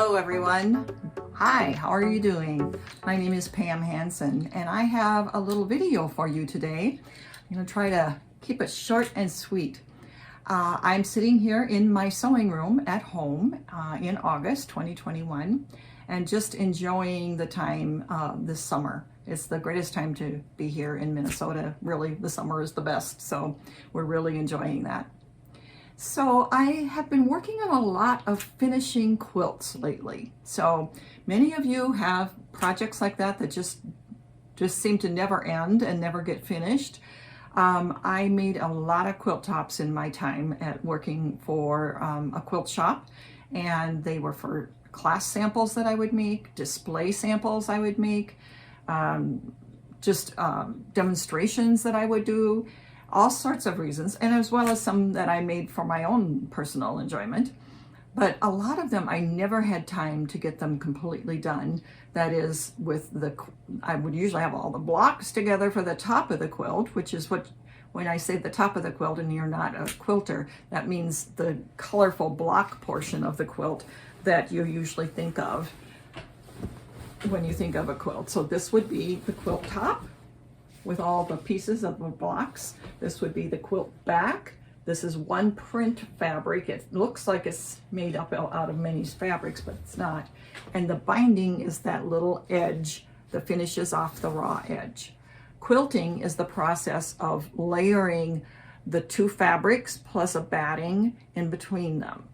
Hello everyone. Hi, how are you doing? My name is Pam Hansen and I have a little video for you today. I'm going to try to keep it short and sweet. I'm sitting here in my sewing room at home in August 2021 and just enjoying the time this summer. It's the greatest time to be here in Minnesota. Really, the summer is the best, so we're really enjoying that. So I have been working on a lot of finishing quilts lately. So many of you have projects like that that just seem to never end and never get finished. I made a lot of quilt tops in my time at working for a quilt shop, and they were for class samples that I would make, display samples I would make, demonstrations that I would do, all sorts of reasons, and as well as some that I made for my own personal enjoyment. But a lot of them I never had time to get them completely done. That is, I would usually have all the blocks together for the top of the quilt, which is what, when I say the top of the quilt and you're not a quilter, that means the colorful block portion of the quilt that you usually think of when you think of a quilt. So this would be the quilt top with all the pieces of the blocks. This would be the quilt back. This is one print fabric. It looks like it's made up out of many fabrics, but it's not. And the binding is that little edge that finishes off the raw edge. Quilting is the process of layering the two fabrics plus a batting in between them.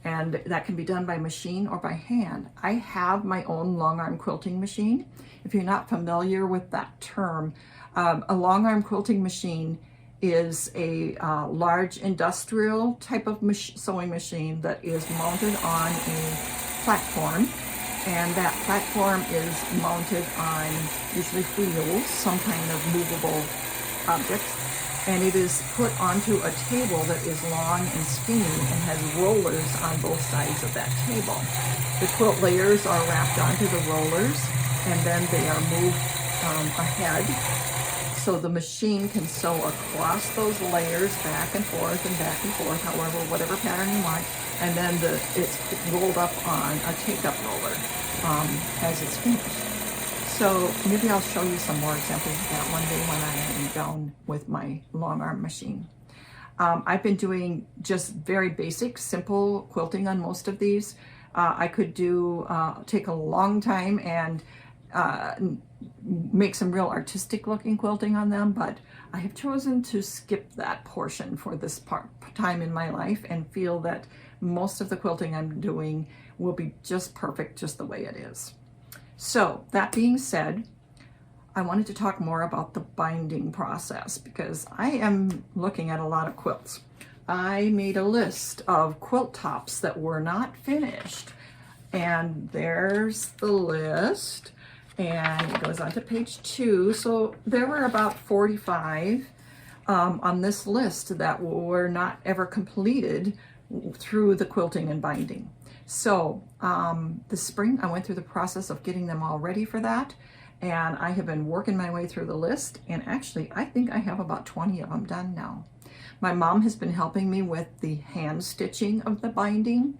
And that can be done by machine or by hand. I have my own long arm quilting machine. If you're not familiar with that term, a long arm quilting machine is a large industrial type of sewing machine that is mounted on a platform, and that platform is mounted on usually wheels, some kind of movable objects, and it is put onto a table that is long and skinny and has rollers on both sides of that table. The quilt layers are wrapped onto the rollers, and then they are moved ahead, so the machine can sew across those layers back and forth, however, whatever pattern you want, and then it's rolled up on a take-up roller as it's finished. So maybe I'll show you some more examples of that one day when I am done with my long arm machine. I've been doing just very basic, simple quilting on most of these. I could take a long time and make some real artistic looking quilting on them, but I have chosen to skip that portion for this time in my life and feel that most of the quilting I'm doing will be just perfect just the way it is. So that being said, I wanted to talk more about the binding process because I am looking at a lot of quilts. I made a list of quilt tops that were not finished, and there's the list. And it goes on to page 2. So there were about 45 on this list that were not ever completed through the quilting and binding. So this spring I went through the process of getting them all ready for that, and I have been working my way through the list, and actually I think I have about 20 of them done now. My mom has been helping me with the hand stitching of the binding,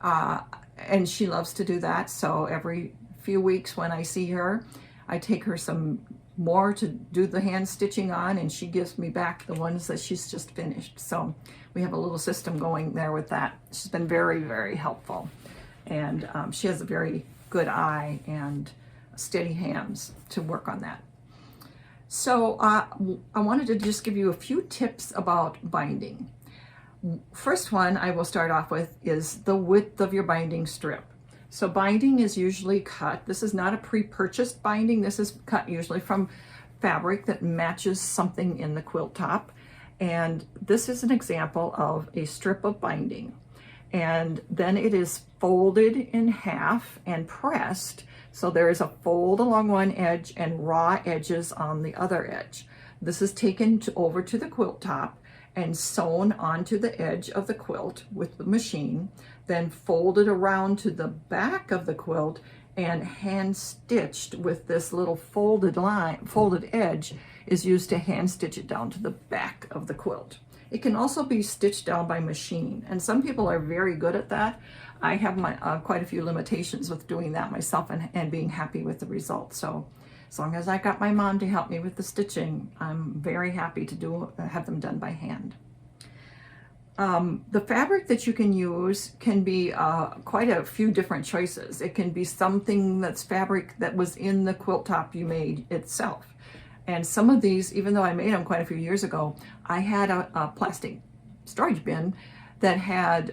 and she loves to do that, so every few weeks when I see her, I take her some more to do the hand stitching on, and she gives me back the ones that she's just finished. So we have a little system going there with that. She's been very, very helpful, and she has a very good eye and steady hands to work on that. So I wanted to just give you a few tips about binding. First one I will start off with is the width of your binding strip. So binding is usually cut. This is not a pre-purchased binding. This is cut usually from fabric that matches something in the quilt top. And this is an example of a strip of binding. And then it is folded in half and pressed. So there is a fold along one edge and raw edges on the other edge. This is taken over to the quilt top and sewn onto the edge of the quilt with the machine, then folded around to the back of the quilt and hand stitched with this little folded edge is used to hand stitch it down to the back of the quilt. It can also be stitched down by machine, and some people are very good at that. I have my quite a few limitations with doing that myself and being happy with the results. So as long as I got my mom to help me with the stitching, I'm very happy to have them done by hand. The fabric that you can use can be quite a few different choices. It can be something that's fabric that was in the quilt top you made itself. And some of these, even though I made them quite a few years ago, I had a plastic storage bin that had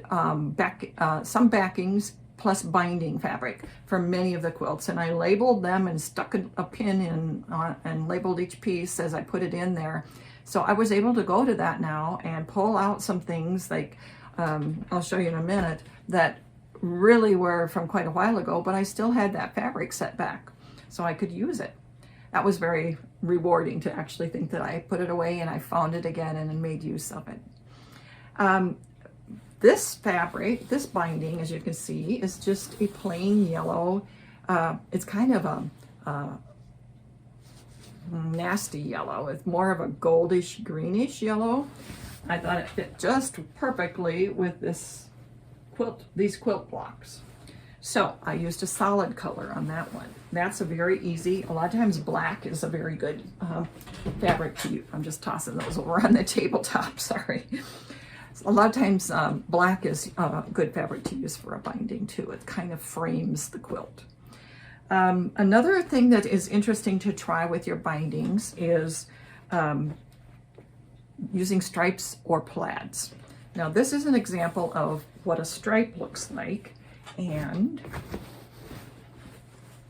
some backings plus binding fabric for many of the quilts. And I labeled them and stuck a pin in and labeled each piece as I put it in there. So I was able to go to that now and pull out some things like, I'll show you in a minute, that really were from quite a while ago, but I still had that fabric set back so I could use it. That was very rewarding to actually think that I put it away and I found it again and made use of it. This fabric, this binding, as you can see, is just a plain yellow. It's kind of a nasty yellow. It's more of a goldish greenish yellow. I thought it fit just perfectly with this quilt, these quilt blocks. So I used a solid color on that one. That's a very easy, a lot of times black is a very good fabric to use. I'm just tossing those over on the tabletop, sorry. A lot of times black is a good fabric to use for a binding too. It kind of frames the quilt. Another thing that is interesting to try with your bindings is using stripes or plaids. Now this is an example of what a stripe looks like, and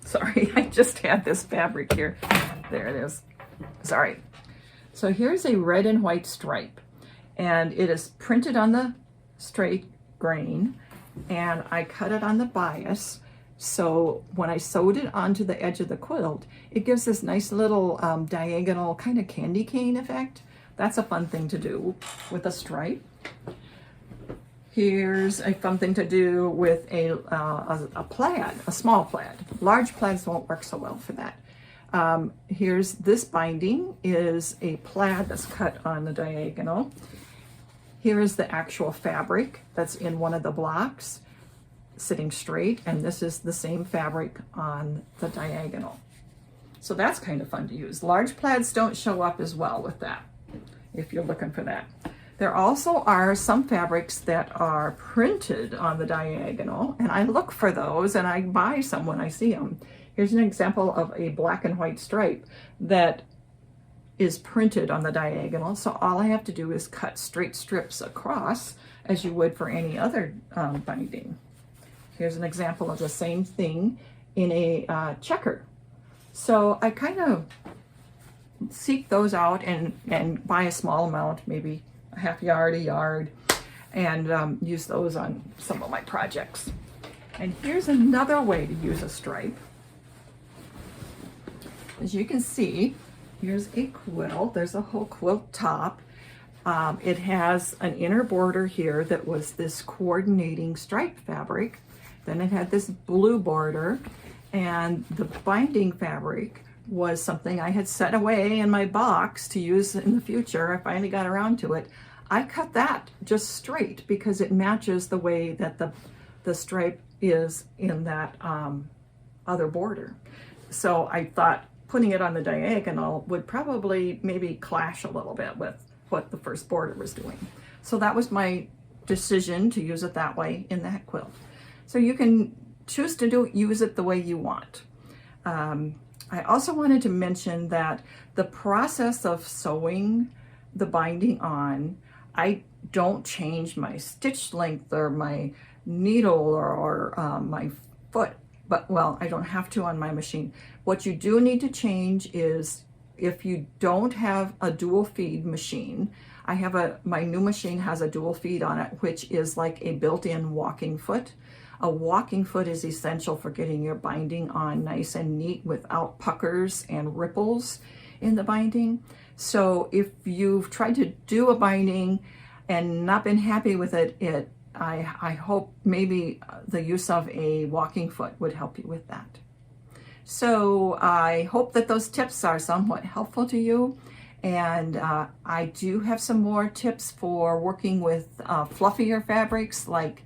sorry, I just had this fabric here. There it is. Sorry. So here's a red and white stripe, and it is printed on the straight grain, and I cut it on the bias. So when I sewed it onto the edge of the quilt, it gives this nice little diagonal kind of candy cane effect. That's a fun thing to do with a stripe. Here's a fun thing to do with a plaid, a small plaid. Large plaids won't work so well for that. Here's this binding is a plaid that's cut on the diagonal. Here is the actual fabric that's in one of the blocks sitting straight, and this is the same fabric on the diagonal. So that's kind of fun to use. Large plaids don't show up as well with that, if you're looking for that. There also are some fabrics that are printed on the diagonal, and I look for those and I buy some when I see them. Here's an example of a black and white stripe that is printed on the diagonal, so all I have to do is cut straight strips across as you would for any other binding. Here's an example of the same thing in a checker. So I kind of seek those out and buy a small amount, maybe a half yard, a yard, and use those on some of my projects. And here's another way to use a stripe. As you can see, here's a quilt. There's a whole quilt top. It has an inner border here that was this coordinating stripe fabric. Then it had this blue border, and the binding fabric was something I had set away in my box to use in the future. I finally got around to it. I cut that just straight because it matches the way that the stripe is in that other border. So I thought putting it on the diagonal would probably maybe clash a little bit with what the first border was doing. So that was my decision to use it that way in that quilt. So you can choose to use it the way you want. I also wanted to mention that the process of sewing the binding on, I don't change my stitch length or my needle or my foot, but well, I don't have to on my machine. What you do need to change is if you don't have a dual feed machine, my new machine has a dual feed on it, which is like a built-in walking foot. A walking foot is essential for getting your binding on nice and neat without puckers and ripples in the binding. So if you've tried to do a binding and not been happy with it, I hope maybe the use of a walking foot would help you with that. So I hope that those tips are somewhat helpful to you. And I do have some more tips for working with fluffier fabrics like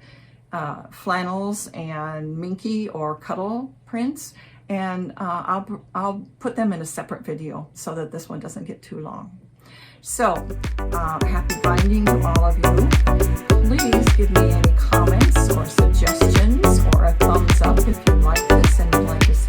flannels and minky or cuddle prints. And I'll put them in a separate video so that this one doesn't get too long. So happy binding to all of you. Please give me any comments or suggestions or a thumbs up if you like this and would like to see